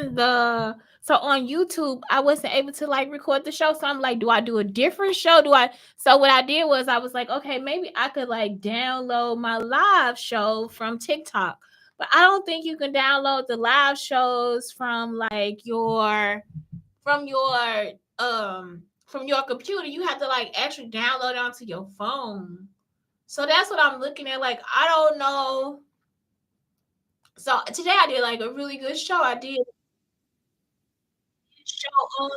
on YouTube, I wasn't able to like record the show. So I'm like, do I do a different show? So what I did was I was like, okay, maybe I could like download my live show from TikTok. But I don't think you can download the live shows from like from your from your computer. You have to like actually download it onto your phone. So that's what I'm looking at. Like, I don't know. So today I did like a really good show. I did a show on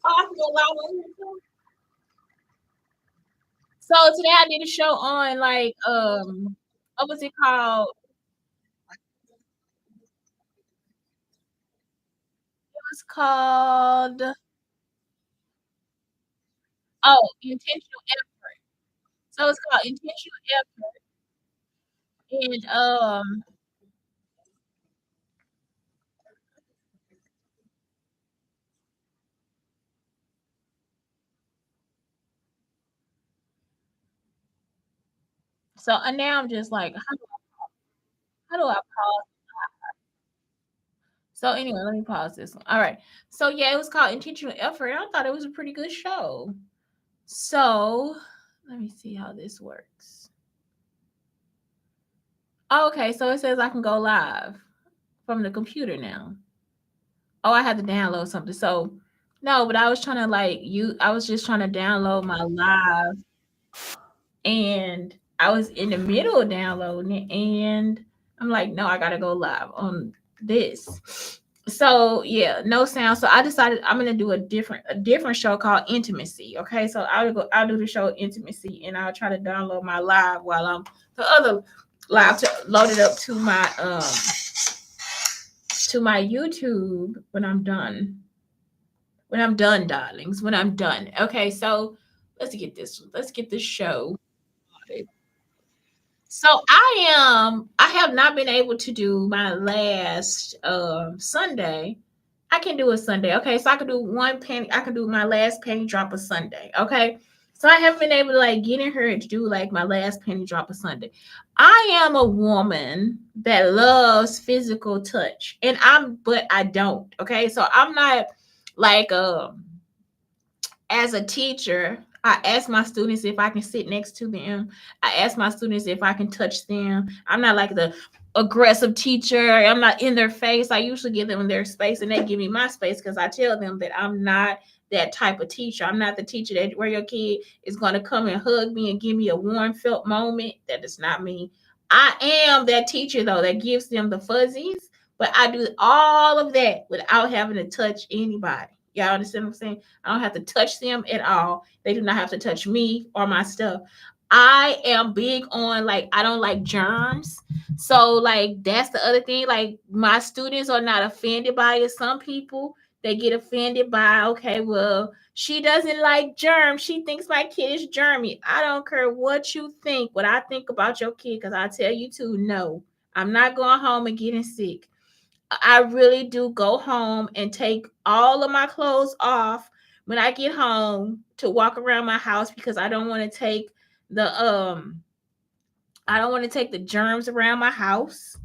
I can go live on here. So today I did a show on like what was it called? It was called intentional effort. So it's called intentional effort. And so and now I'm just like, how do I pause? So anyway, let me pause this one. All right. So yeah, it was called intentional effort. I thought it was a pretty good show. So let me see how this works. Okay, so it says I can go live from the computer now. Oh, I had to download something. So no, but I was trying to I was just trying to download my live and I was in the middle of downloading it and I'm like, no, I gotta go live on this. So yeah, no sound. So I decided I'm gonna do a different show called Intimacy. Okay, so I'll do the show Intimacy and I'll try to download my live while I'm the other live to load it up to my YouTube when I'm done. When I'm done, darlings. When I'm done. Okay, so let's get this show started. So I have not been able to do my last Sunday. I can do a Sunday. Okay, so I can do one penny. I can do my last penny drop of Sunday. Okay, so I haven't been able to like get in here to do like my last penny drop of Sunday. I am a woman that loves physical touch, but I don't. Okay, so I'm not like as a teacher, I ask my students if I can sit next to them. I ask my students if I can touch them. I'm not like the aggressive teacher. I'm not in their face. I usually give them their space and they give me my space because I tell them that I'm not that type of teacher. I'm not the teacher that where your kid is going to come and hug me and give me a warm felt moment. That is not me. I am that teacher though that gives them the fuzzies, but I do all of that without having to touch anybody. Y'all understand what I'm saying? I don't have to touch them at all. They do not have to touch me or my stuff. I am big on like I don't like germs. So like that's the other thing. Like my students are not offended by it. Some people they get offended by, okay, well, she doesn't like germs. She thinks my kid is germy. I don't care what you think, what I think about your kid, because I tell you to no. I'm not going home and getting sick. I really do go home and take all of my clothes off when I get home to walk around my house because the I don't want to take the germs around my house.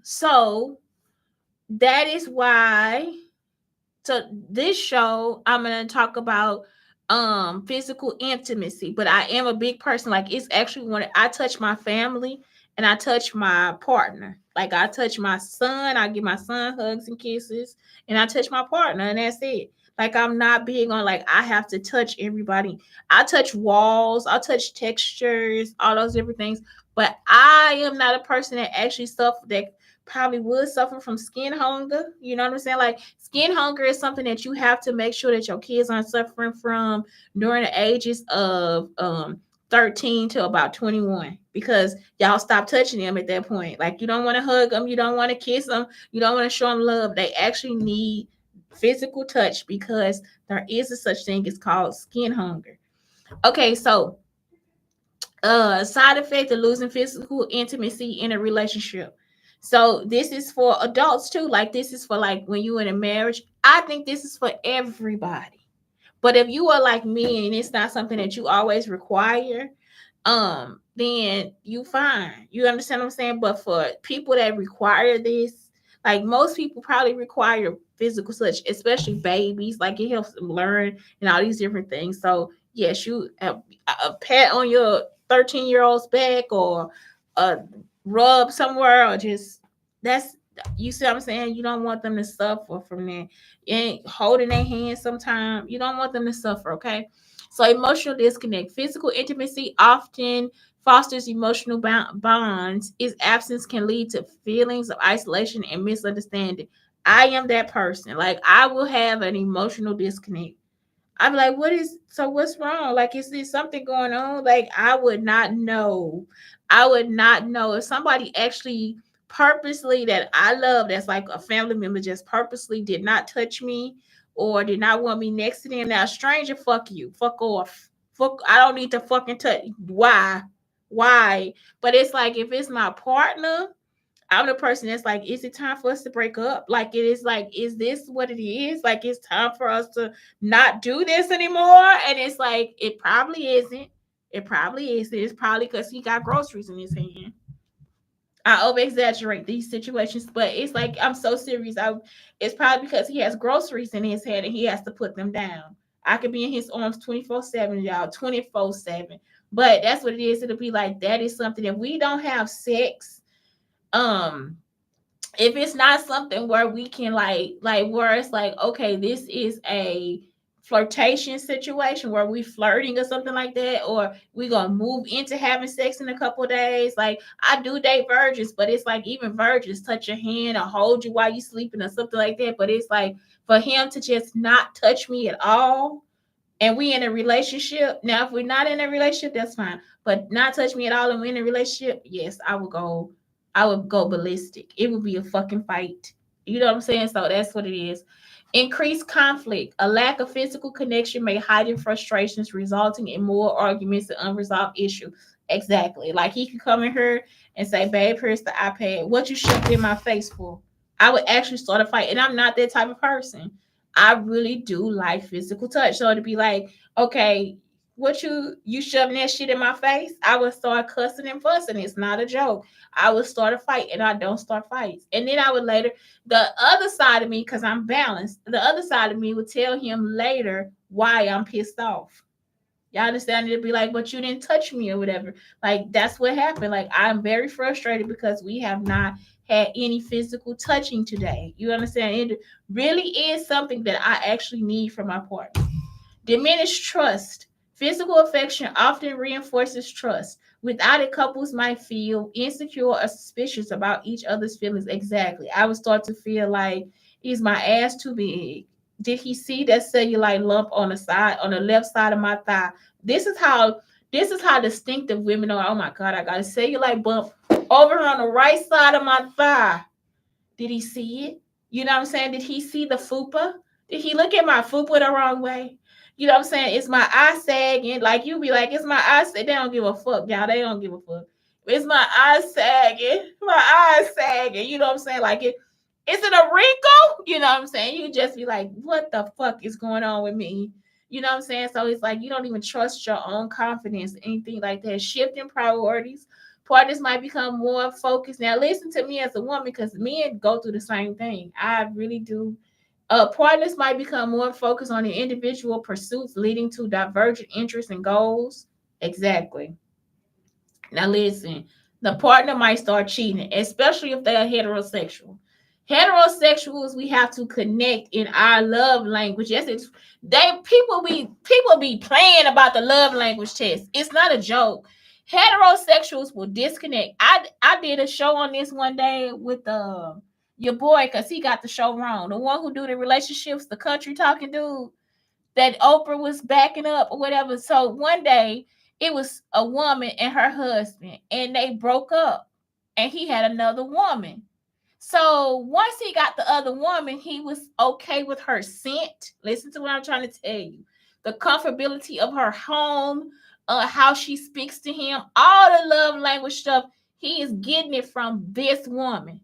So that is why so this show I'm going to talk about physical intimacy, but I am a big person. Like it's actually when I touch my family and I touch my partner. Like I touch my son, I give my son hugs and kisses, and I touch my partner, and that's it. Like I'm not big on like I have to touch everybody. I touch walls, I touch textures, all those different things. But I am not a person that actually suffer that probably would suffer from skin hunger. You know what I'm saying? Like skin hunger is something that you have to make sure that your kids aren't suffering from during the ages of 13 to about 21 because y'all stop touching them at that point. Like you don't want to hug them, you don't want to kiss them, you don't want to show them love. They actually need physical touch because there is a such thing as called skin hunger. Okay, so side effect of losing physical intimacy in a relationship. So this is for adults too. Like this is for like when you in a marriage. I think this is for everybody. But if you are like me and it's not something that you always require, then you fine. You understand what I'm saying? But for people that require this, Like most people probably require physical touch, especially babies. Like it helps them learn and all these different things. So yes, you a pat on your 13-year-old's back or a rub somewhere or just that's you see what I'm saying? You don't want them to suffer from that. You ain't holding their hand sometimes. You don't want them to suffer, okay? So emotional disconnect. Physical intimacy often fosters emotional bonds. Its absence can lead to feelings of isolation and misunderstanding. I am that person. Like I will have an emotional disconnect. I'm like, what's wrong? Like, is there something going on? Like, I would not know. I would not know if somebody actually purposely that I love, that's like a family member, just purposely did not touch me or did not want me next to them. Now, stranger, fuck you. Fuck off. Fuck, I don't need to fucking touch. Why? Why? But it's like, if it's my partner, I'm the person that's like, is it time for us to break up? Like, it is like, is this what it is? Like, it's time for us to not do this anymore. And it's like, it probably isn't. It probably is. It's probably because he got groceries in his hand. I over exaggerate these situations, but it's like I'm so serious. It's probably because he has groceries in his hand and he has to put them down. I could be in his arms 24/7, y'all, 24/7. But that's what it is. It'll be like that is something. If we don't have sex, um, if it's not something where we can like where it's like, okay, this is a flirtation situation where we flirting or something like that, or we gonna move into having sex in a couple of days. Like I do date virgins, but it's like even virgins touch your hand or hold you while you sleeping or something like that. But it's like for him to just not touch me at all, and we in a relationship. Now, if we're not in a relationship, that's fine. But not touch me at all and we're in a relationship, yes, I would go ballistic. It would be a fucking fight. You know what I'm saying? So that's what it is. Increased conflict. A lack of physical connection may heighten frustrations, resulting in more arguments and unresolved issues. Exactly. Like he could come in here and say, babe, here's the iPad. What you shoved in my face for? I would actually start a fight. And I'm not that type of person. I really do like physical touch. So to be like, okay, what you shoving that shit in my face? I would start cussing and fussing. It's not a joke. I would start a fight, and I don't start fights. And then I would later, the other side of me, because I'm balanced, the other side of me would tell him later why I'm pissed off. Y'all understand? It'd be like, but you didn't touch me or whatever. Like that's what happened. Like I'm very frustrated because we have not had any physical touching today. You understand? It really is something that I actually need from my partner. Diminished trust. Physical affection often reinforces trust. Without it, couples might feel insecure or suspicious about each other's feelings. Exactly. I would start to feel like, is my ass too big? Did he see that cellulite lump on the side, on the left side of my thigh? This is how distinctive women are. Oh my God, I got a cellulite bump over on the right side of my thigh. Did he see it? You know what I'm saying? Did he see the fupa? Did he look at my fupa the wrong way? You know what I'm saying? It's my eye sagging. Like you be like, it's my eye sagging. They don't give a fuck, y'all. They don't give a fuck. It's my eye sagging. My eye sagging. You know what I'm saying? Like is it a wrinkle? You know what I'm saying? You just be like, what the fuck is going on with me? You know what I'm saying? So it's like you don't even trust your own confidence, anything like that. Shifting priorities. Partners might become more focused. Now, listen to me as a woman, because men go through the same thing. I really do. Partners might become more focused on the individual pursuits, leading to divergent interests and goals. Exactly. Now listen, the partner might start cheating, especially if they are heterosexual. Heterosexuals, we have to connect in our love language. Yes, it's they people be playing about the love language test. It's not a joke. Heterosexuals will disconnect. I did a show on this one day with your boy because he got the show wrong. The one who do the relationships, the country talking dude that Oprah was backing up or whatever. So one day it was a woman and her husband, and they broke up, and he had another woman. So once he got the other woman, he was okay with her scent. Listen to what I'm trying to tell you. The comfortability of her home, how she speaks to him, all the love language stuff. He is getting it from this woman.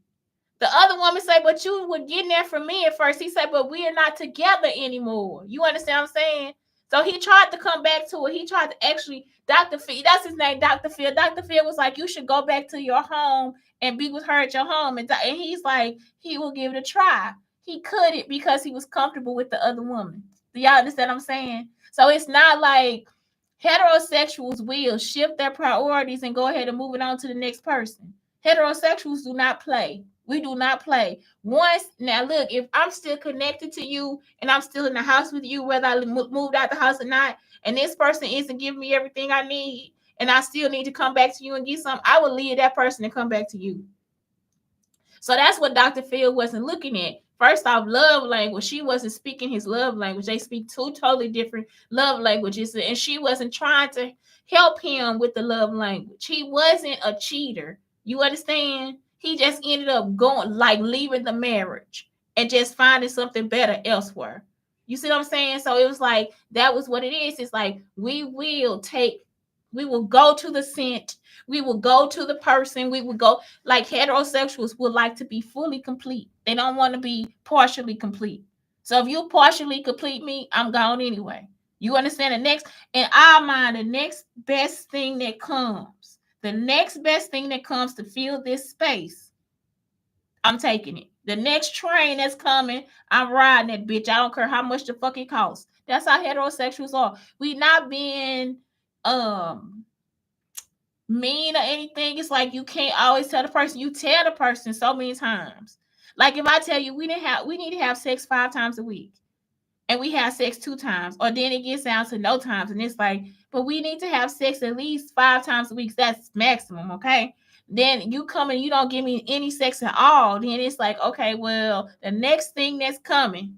The other woman say, but you were getting that from me at first. He said, but we are not together anymore. You understand what I'm saying? So he tried to come back to it. He tried to actually, Dr. Phil, that's his name, Dr. Phil. Dr. Phil was like, you should go back to your home and be with her at your home. And he's like, he will give it a try. He couldn't because he was comfortable with the other woman. Do y'all understand what I'm saying? So it's not like heterosexuals will shift their priorities and go ahead and move it on to the next person. Heterosexuals do not play. We do not play. Once, now look, if I'm still connected to you and I'm still in the house with you, whether I moved out the house or not, and this person isn't giving me everything I need, and I still need to come back to you and get something, I will leave that person and come back to you. So that's what Dr. Phil wasn't looking at. First off, love language. She wasn't speaking his love language. They speak two totally different love languages, and she wasn't trying to help him with the love language. He wasn't a cheater. You understand? He just ended up going, like, leaving the marriage and just finding something better elsewhere. You see what I'm saying? So it was like, that was what it is. It's like, we will go to the scent. We will go to the person. We will go, like heterosexuals would like to be fully complete. They don't want to be partially complete. So if you partially complete me, I'm gone anyway. You understand? The next, in our mind, the next best thing that comes, to fill this space, I'm taking it. The next train that's coming, I'm riding that bitch. I don't care how much the fuck it costs. That's how heterosexuals are. We not being mean or anything. It's like, you can't always tell the person. You tell the person so many times. Like if I tell you we need to have sex 5 times a week, and we have sex 2 times, or then it gets down to no times, and it's like, but we need to have sex at least 5 times a week. That's maximum, okay? Then you come and you don't give me any sex at all. Then it's like, okay, well, the next thing that's coming,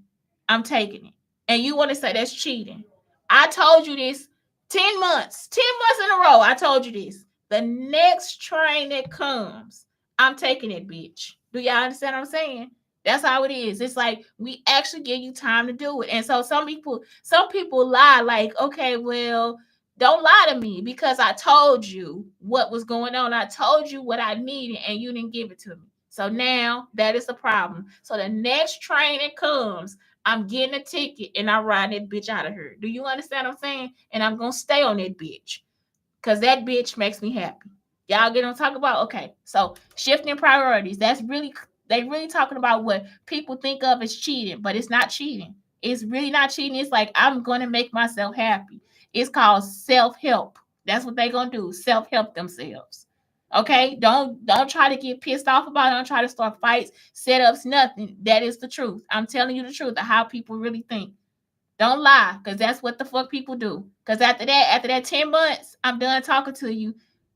I'm taking it. And you want to say that's cheating. I told you this 10 months in a row. I told you this. The next train that comes, I'm taking it, bitch. Do y'all understand what I'm saying? That's how it is. It's like, we actually give you time to do it. And so some people lie, like, okay, well, don't lie to me because I told you what was going on. I told you what I needed and you didn't give it to me. So now that is a problem. So the next train that comes, I'm getting a ticket and I ride that bitch out of here. Do you understand what I'm saying? And I'm going to stay on that bitch because that bitch makes me happy. Y'all get on talk about? Okay. So shifting priorities. They really talking about what people think of as cheating, but it's not cheating. It's really not cheating. It's like, I'm going to make myself happy. It's called self-help. That's what they're going to do. Self-help themselves. Okay? Don't try to get pissed off about it. Don't try to start fights, setups, nothing. That is the truth. I'm telling you the truth of how people really think. Don't lie, because that's what the fuck people do. Because after that 10 months, I'm done talking to you.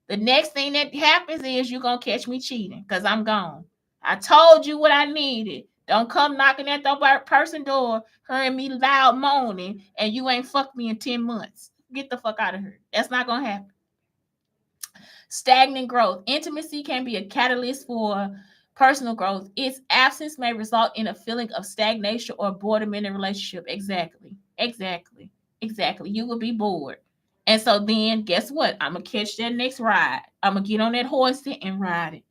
The next thing that happens is you're going to catch me cheating because I'm gone. I told you what I needed. Don't come knocking at the person door, hearing me loud moaning, and you ain't fucked me in 10 months. Get the fuck out of here. That's not going to happen. Stagnant growth. Intimacy can be a catalyst for personal growth. Its absence may result in a feeling of stagnation or boredom in a relationship. Exactly. You will be bored. And so then, guess what? I'm going to catch that next ride. I'm going to get on that horse and ride it.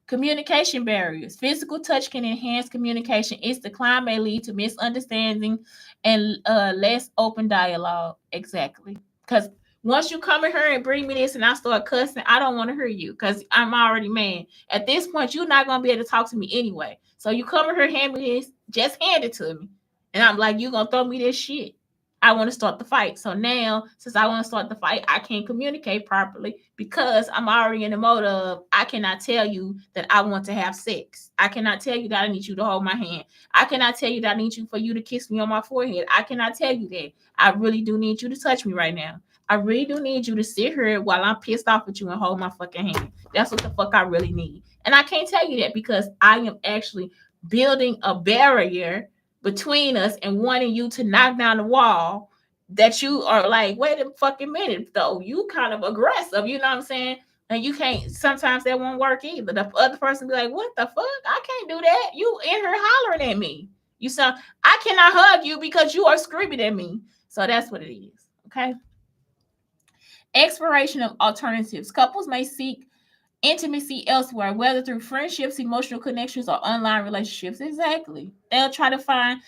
Communication barriers. Physical touch can enhance communication. Its decline may lead to misunderstanding and less open dialogue. Exactly. Because once you come in here and bring me this and I start cussing, I don't want to hear you because I'm already mad. At this point, you're not going to be able to talk to me anyway. So you come in here, hand me this, just hand it to me. And I'm like, you're going to throw me this shit. I want to start the fight. So now, since I want to start the fight, I can't communicate properly because I'm already in the mode of, I cannot tell you that I want to have sex. I cannot tell you that I need you to hold my hand. I cannot tell you that I need you for you to kiss me on my forehead. I cannot tell you that. I really do need you to touch me right now. I really do need you to sit here while I'm pissed off at you and hold my fucking hand. That's what the fuck I really need. And I can't tell you that because I am actually building a barrier between us and wanting you to knock down the wall that you are like, wait a fucking minute, though. You kind of aggressive, you know what I'm saying? And you can't, sometimes that won't work either. The other person be like, what the fuck? I can't do that. You in here hollering at me. You sound, I cannot hug you because you are screaming at me. So that's what it is. Okay. Exploration of alternatives. Couples may seek intimacy elsewhere, whether through friendships, emotional connections, or online relationships. Exactly. They'll try to find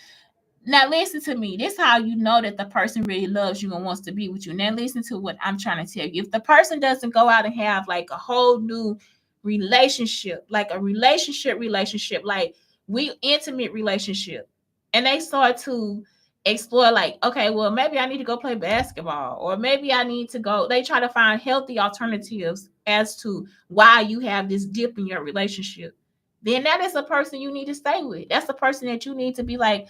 Now listen to me. This is how you know that the person really loves you and wants to be with you. Now listen to what I'm trying to tell you. If the person doesn't go out and have like a whole new relationship, like a relationship, like we intimate relationship, and they start to explore like, okay, well, maybe I need to go play basketball, or maybe I need to go. They try to find healthy alternatives as to why you have this dip in your relationship. Then that is a person you need to stay with. That's the person that you need to be like,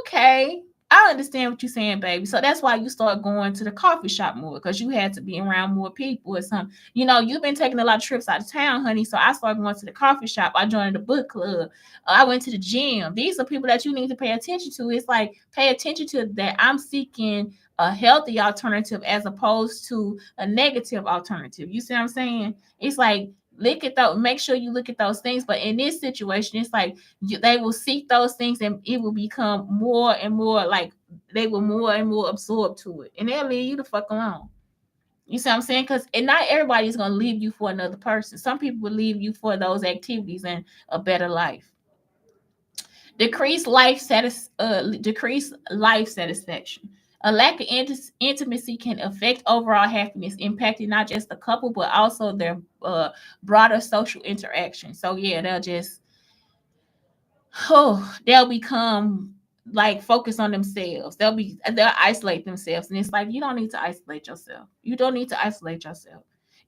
okay, I understand what you're saying, baby. So that's why you start going to the coffee shop more, because you had to be around more people or something. You know, you've been taking a lot of trips out of town, honey. So I started going to the coffee shop. I joined the book club. I went to the gym. These are people that you need to pay attention to. It's like, pay attention to that. I'm seeking a healthy alternative as opposed to a negative alternative. You see what I'm saying? It's like, look at those, make sure you look at those things. But in this situation, it's like they will seek those things, and it will become more and more like they will more and more absorb to it, and they'll leave you the fuck alone. You see what I'm saying? Because and not everybody's gonna leave you for another person. Some people will leave you for those activities and a better life. Decreased life satisfaction. A lack of intimacy can affect overall happiness, impacting not just the couple but also their broader social interaction. So yeah, they'll become like focus on themselves. They'll isolate themselves, and it's like, you don't need to isolate yourself. You don't need to isolate yourself.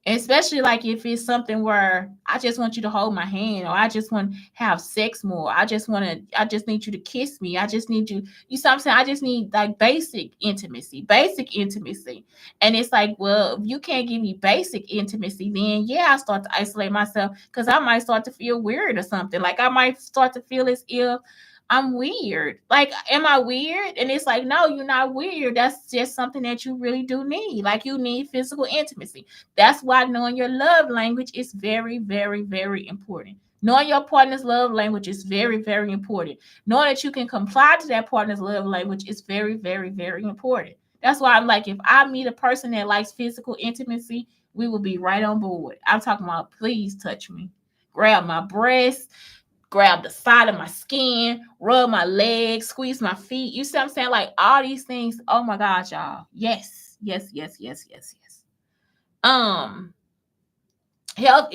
Especially like if it's something where I just want you to hold my hand, or I just want to have sex more. I just need you to kiss me. I just need you. You see what I'm saying? I just need like basic intimacy. And it's like, well, if you can't give me basic intimacy, then yeah, I start to isolate myself, because I might start to feel weird or something. Like I might start to feel as if I'm weird. Like, am I weird? And it's like, no, you're not weird. That's just something that you really do need. Like, you need physical intimacy. That's why knowing your love language is very, very, very important. Knowing your partner's love language is very, very important. Knowing that you can comply to that partner's love language is very, very, very important. That's why I'm like, if I meet a person that likes physical intimacy, we will be right on board. I'm talking about, please touch me, grab my breast, grab the side of my skin, rub my legs, squeeze my feet. You see what I'm saying? Like all these things. Oh my gosh, y'all. Yes, yes, yes, yes, yes, yes. Um, health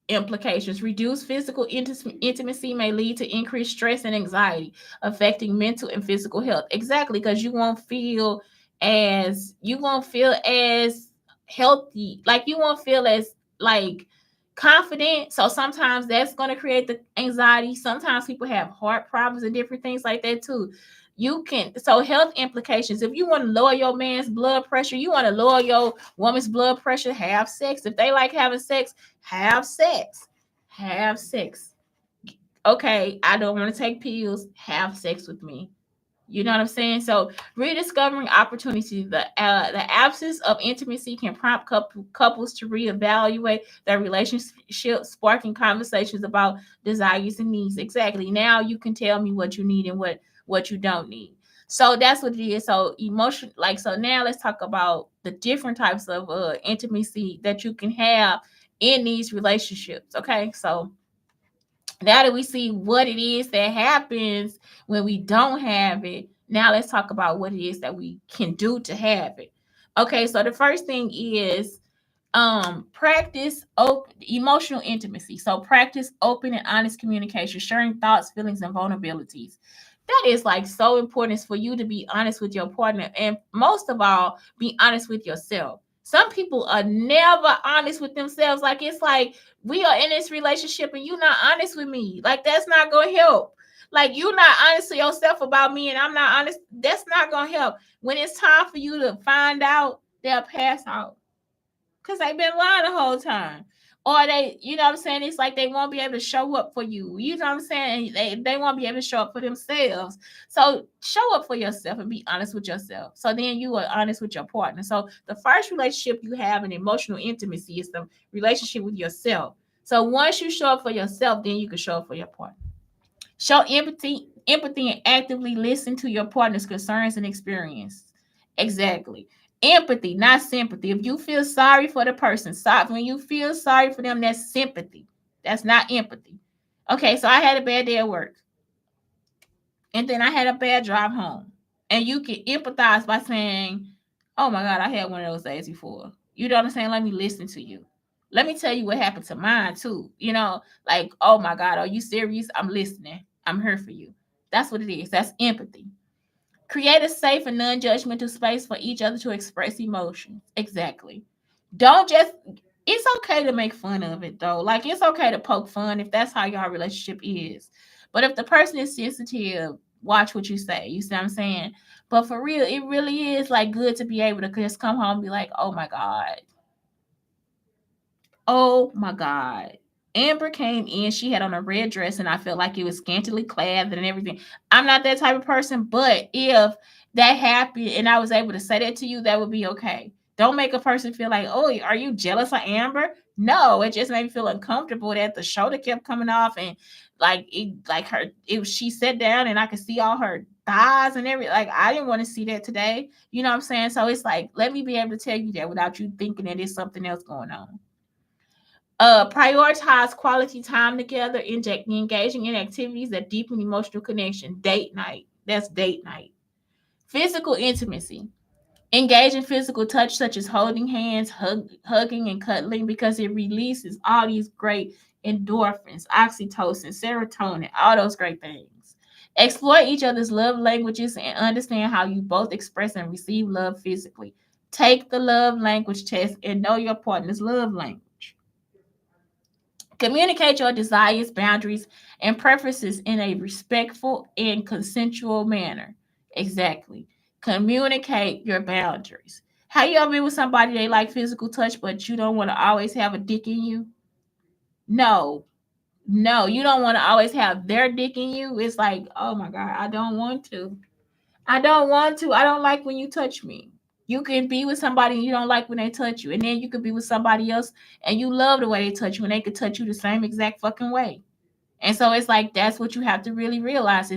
implications. Reduced physical intimacy may lead to increased stress and anxiety, affecting mental and physical health. Exactly, because you won't feel as healthy. Like you won't feel as like confident. So sometimes that's going to create the anxiety. Sometimes people have heart problems and different things like that too. So health implications. If you want to lower your man's blood pressure, you want to lower your woman's blood pressure, have sex. If they like having sex, have sex. Have sex. Okay, I don't want to take pills. Have sex with me. You know what I'm saying? So rediscovering opportunity. The absence of intimacy can prompt couples to reevaluate their relationship, sparking conversations about desires and needs. Exactly. Now you can tell me what you need and what you don't need. So that's what it is. So emotion, like, so now let's talk about the different types of intimacy that you can have in these relationships. Okay, so now that we see what it is that happens when we don't have it, now let's talk about what it is that we can do to have it. Okay, so the first thing is practice emotional intimacy. So practice open and honest communication, sharing thoughts, feelings, and vulnerabilities. That is like so important for you to be honest with your partner, and most of all, be honest with yourself. Some people are never honest with themselves. Like, it's like, we are in this relationship and you're not honest with me. Like, that's not gonna help. Like, you're not honest to yourself about me and I'm not honest. That's not gonna help. When it's time for you to find out, they'll pass out because they've been lying the whole time. Or you know what I'm saying? It's like they won't be able to show up for you. You know what I'm saying? They won't be able to show up for themselves. So show up for yourself and be honest with yourself. So then you are honest with your partner. So the first relationship you have in emotional intimacy is the relationship with yourself. So once you show up for yourself, then you can show up for your partner. Show empathy and actively listen to your partner's concerns and experience. Exactly. Empathy, not sympathy. If you feel sorry for the person, when you feel sorry for them, that's sympathy. That's not empathy. Okay, so I had a bad day at work. and then I had a bad drive home. And you can empathize by saying, oh my God, I had one of those days before. You know what I'm saying? Let me listen to you. Let me tell you what happened to mine too. You know, like, oh my God, are you serious? I'm listening. I'm here for you. That's what it is. That's empathy. Create a safe and non-judgmental space for each other to express emotions. Exactly. Don't just, it's okay to make fun of it though. Like, it's okay to poke fun if that's how your relationship is. But if the person is sensitive, watch what you say. You see what I'm saying? But for real, it really is like good to be able to just come home and be like, oh my God. Oh my God. Amber came in. She had on a red dress, and I felt like it was scantily clad and everything. I'm not that type of person, but if that happened and I was able to say that to you, that would be okay. Don't make a person feel like, oh, are you jealous of Amber? No, it just made me feel uncomfortable that the shoulder kept coming off, and she sat down and I could see all her thighs and everything. Like, I didn't want to see that today. You know what I'm saying? So it's like, let me be able to tell you that without you thinking that there's something else going on. Prioritize quality time together, engaging in activities that deepen emotional connection. Date night. That's date night. Physical intimacy. Engage in physical touch, such as holding hands, hugging, and cuddling, because it releases all these great endorphins, oxytocin, serotonin, all those great things. Explore each other's love languages and understand how you both express and receive love physically. Take the love language test and know your partner's love language. Communicate your desires, boundaries, and preferences in a respectful and consensual manner. Exactly. Communicate your boundaries. How you ever been with somebody they like physical touch, but you don't want to always have a dick in you? No, no, you don't want to always have their dick in you. It's like, oh my God, I don't want to. I don't want to. I don't like when you touch me. You can be with somebody and you don't like when they touch you. And then you could be with somebody else and you love the way they touch you and they could touch you the same exact fucking way. And so it's like, that's what you have to really realize.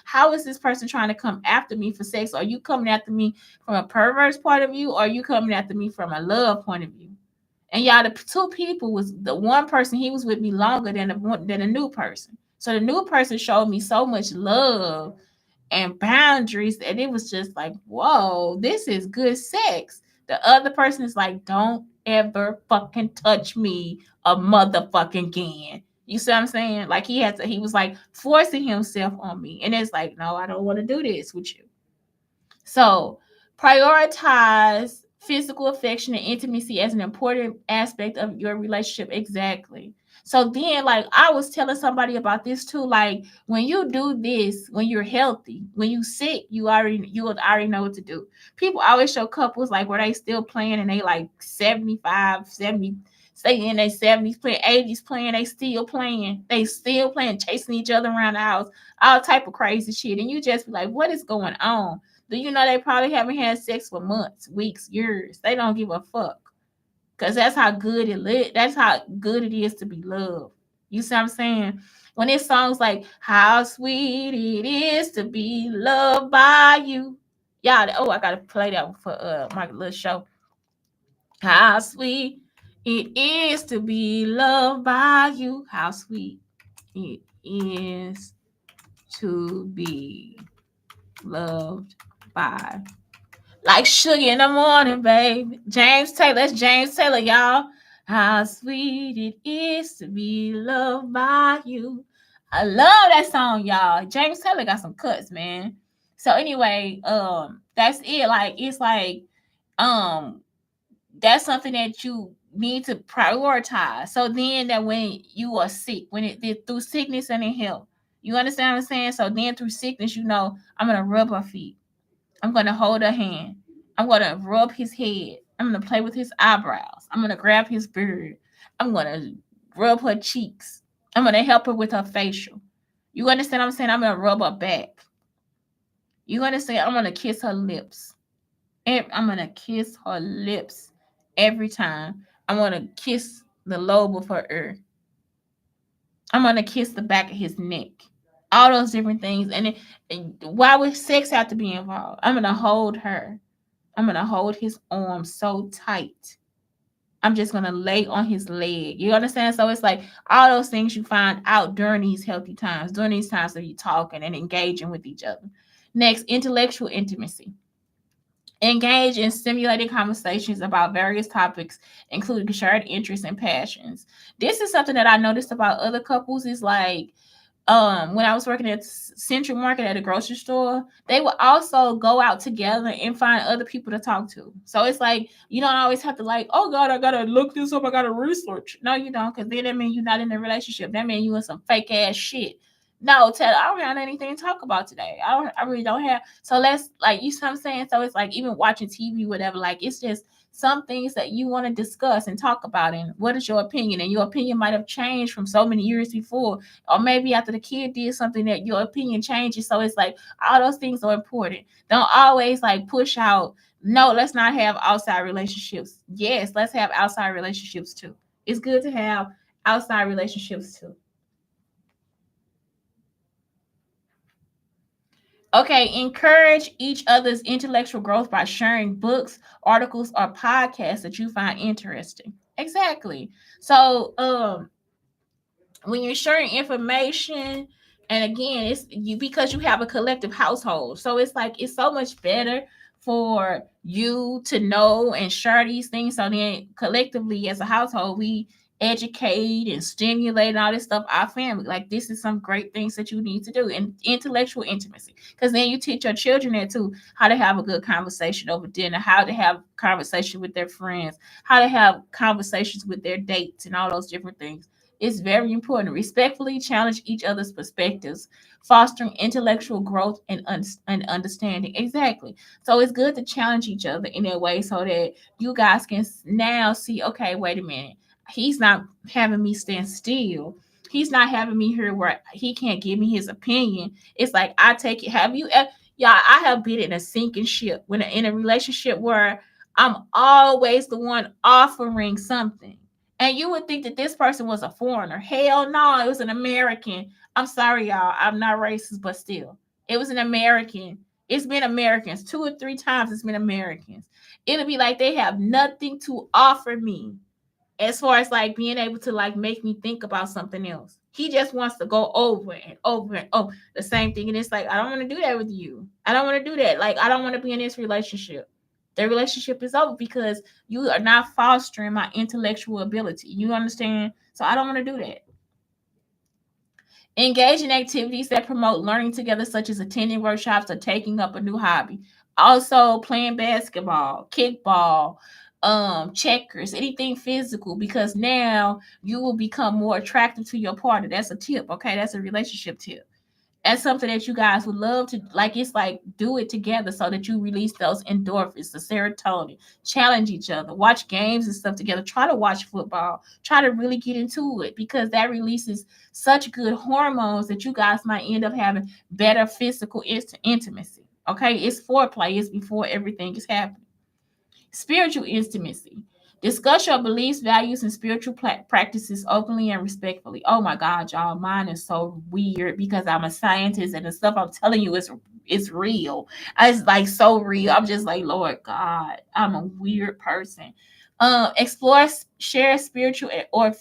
How is this person trying to come after me for sex? Are you coming after me from a perverse point of view, or are you coming after me from a love point of view? And y'all, the two people was the one person, he was with me longer than a new person. So the new person showed me so much love and boundaries, and it was just like, whoa, this is good sex. The other person is like, don't ever fucking touch me a motherfucking again. You see what I'm saying? Like, he was like forcing himself on me, and it's like, no, I don't want to do this with you. So prioritize physical affection and intimacy as an important aspect of your relationship. Exactly. So then, like, I was telling somebody about this too. Like, when you do this, when you're healthy, when you sick, you would already know what to do. People always show couples like where they still playing and they like 75, 70, stay in their 70s playing, 80s playing, they still playing, chasing each other around the house, all type of crazy shit. And you just be like, what is going on? Do you know they probably haven't had sex for months, weeks, years? They don't give a fuck. Cause that's how good that's how good it is to be loved. You see what I'm saying? When it songs like "How Sweet It Is to Be Loved by You," y'all. Oh, I gotta play that for my little show. How sweet it is to be loved by you. How sweet it is to be loved by, like sugar in the morning, baby. James Taylor. That's James Taylor, y'all. How sweet it is to be loved by you. I love that song, y'all. James Taylor got some cuts, man. So anyway, that's it. Like, it's like, um, that's something that you need to prioritize. So then that when you are sick, when it through sickness and in health, you understand what I'm saying? So then through sickness, I'm gonna rub her feet. I'm going to hold her hand. I'm going to rub his head. I'm going to play with his eyebrows. I'm going to grab his beard. I'm going to rub her cheeks. I'm going to help her with her facial. You understand what I'm saying? I'm going to rub her back. You understand? I'm going to kiss her lips. I'm going to kiss her lips every time. I'm going to kiss the lobe of her ear. I'm going to kiss the back of his neck. All those different things. And why would sex have to be involved? I'm going to hold her. I'm going to hold his arm so tight. I'm just gonna lay on his leg. You understand? So it's like all those things you find out during these healthy times, during these times of you talking and engaging with each other. Next, intellectual intimacy. Engage in stimulating conversations about various topics, including shared interests and passions. This is something that I noticed about other couples. Is like when I was working at Central Market at a grocery store, they would also go out together and find other people to talk to. So it's like you don't always have to like, oh God, I gotta look this up, I gotta research. No, you don't, because then that means you're not in a relationship. That means you in some fake ass shit. No, Ted, I don't have anything to talk about today. I really don't have. So let's like you see what I'm saying? So it's like even watching TV, whatever, like it's just some things that you want to discuss and talk about. And what is your opinion? And your opinion might have changed from so many years before, or maybe after the kid did something that your opinion changes. So it's like all those things are important. Don't always like push out, no, let's not have outside relationships. Yes, let's have outside relationships too. It's good to have outside relationships too. Okay, encourage each other's intellectual growth by sharing books, articles, or podcasts that you find interesting. Exactly. So, when you're sharing information, and again it's you because you have a collective household, so it's like it's so much better for you to know and share these things, so then collectively as a household we educate and stimulate and all this stuff our family. Like this is some great things that you need to do. And intellectual intimacy, because then you teach your children that too, how to have a good conversation over dinner, how to have conversation with their friends, how to have conversations with their dates, and all those different things. It's very important. Respectfully challenge each other's perspectives, fostering intellectual growth and understanding. Exactly. So it's good to challenge each other in that way so that you guys can now see, okay, wait a minute. He's not having me stand still. He's not having me here where he can't give me his opinion. It's like I take it. Have you, yeah, I have been in a sinking ship when in a relationship where I'm always the one offering something, and you would think that this person was a foreigner. Hell no, it was an American. I'm sorry, y'all. I'm not racist, but still, it was an American. It's been Americans 2 or 3 times. It's been Americans. It'll be like they have nothing to offer me as far as like being able to like make me think about something else. He just wants to go over and over and over the same thing. And it's like, I don't want to do that with you. I don't want to do that. Like, I don't want to be in this relationship. The relationship is over because you are not fostering my intellectual ability. You understand? So I don't want to do that. Engage in activities that promote learning together, such as attending workshops or taking up a new hobby. Also, playing basketball, kickball, checkers, anything physical, because now you will become more attractive to your partner. That's a tip, okay? That's a relationship tip. That's something that you guys would love to like. It's like do it together so that you release those endorphins, the serotonin. Challenge each other, watch games and stuff together. Try to watch football, try to really get into it, because that releases such good hormones that you guys might end up having better physical intimacy. Okay, it's foreplay, it's before everything is happening. Spiritual intimacy. Discuss your beliefs, values, and spiritual practices openly and respectfully. Oh my God, y'all, mine is so weird because I'm a scientist and the stuff I'm telling you is real. It's like so real. I'm just like, Lord God, I'm a weird person. Explore, share spiritual or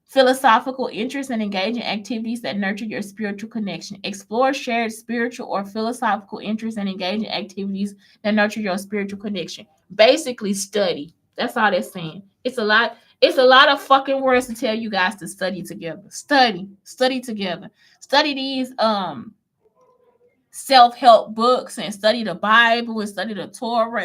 philosophical interests and engage in activities that nurture your spiritual connection. Explore shared spiritual or philosophical interests and engage in activities that nurture your spiritual connection. Basically, study. That's all they're saying. It's a lot. It's a lot of fucking words to tell you guys to study together. Study together. Study these self-help books and study the Bible and study the Torah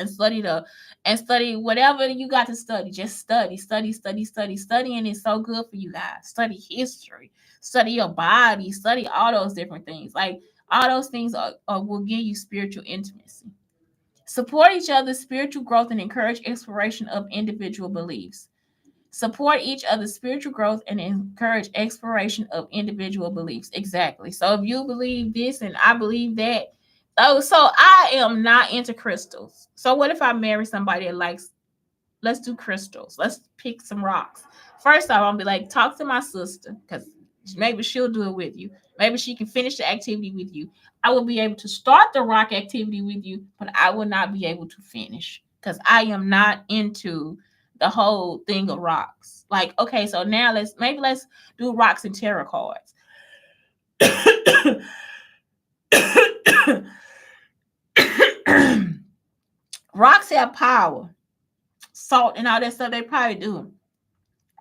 and study whatever you got to study. Just study. Studying is so good for you guys. Study history, study your body, study all those different things. Like all those things will give you spiritual intimacy. Support each other's spiritual growth and encourage exploration of individual beliefs. Support each other's spiritual growth and encourage exploration of individual beliefs. Exactly. So if you believe this and I believe that, oh, so I am not into crystals. So what if I marry somebody that likes, let's do crystals. Let's pick some rocks. First off, I'll be like, talk to my sister, because maybe she'll do it with you. Maybe she can finish the activity with you. I will be able to start the rock activity with you, but I will not be able to finish because I am not into the whole thing of rocks. Like, okay, so now let's do rocks and tarot cards. Rocks have power, salt and all that stuff. They probably do.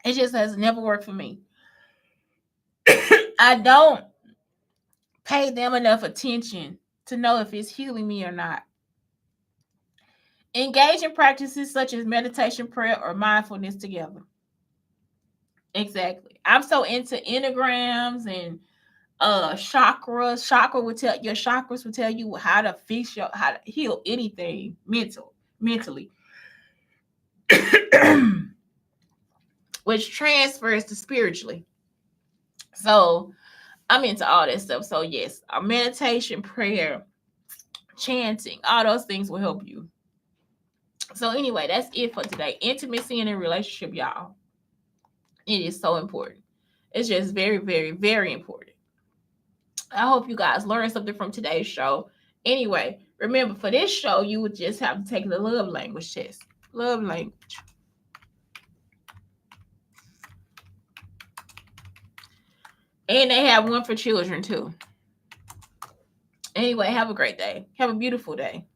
It just has never worked for me. I don't pay them enough attention to know if it's healing me or not. Engage in practices such as meditation, prayer, or mindfulness together. Exactly. I'm so into enneagrams and chakras. Your chakras will tell you how to how to heal anything mentally. Which transfers to spiritually. So I'm into all that stuff. So yes, meditation, prayer, chanting, all those things will help you. So anyway, that's it for today. Intimacy in a relationship, y'all. It is so important. It's just very, very, very important. I hope you guys learned something from today's show. Anyway, remember, for this show, you would just have to take the love language test. Love language. And they have one for children, too. Anyway, have a great day. Have a beautiful day.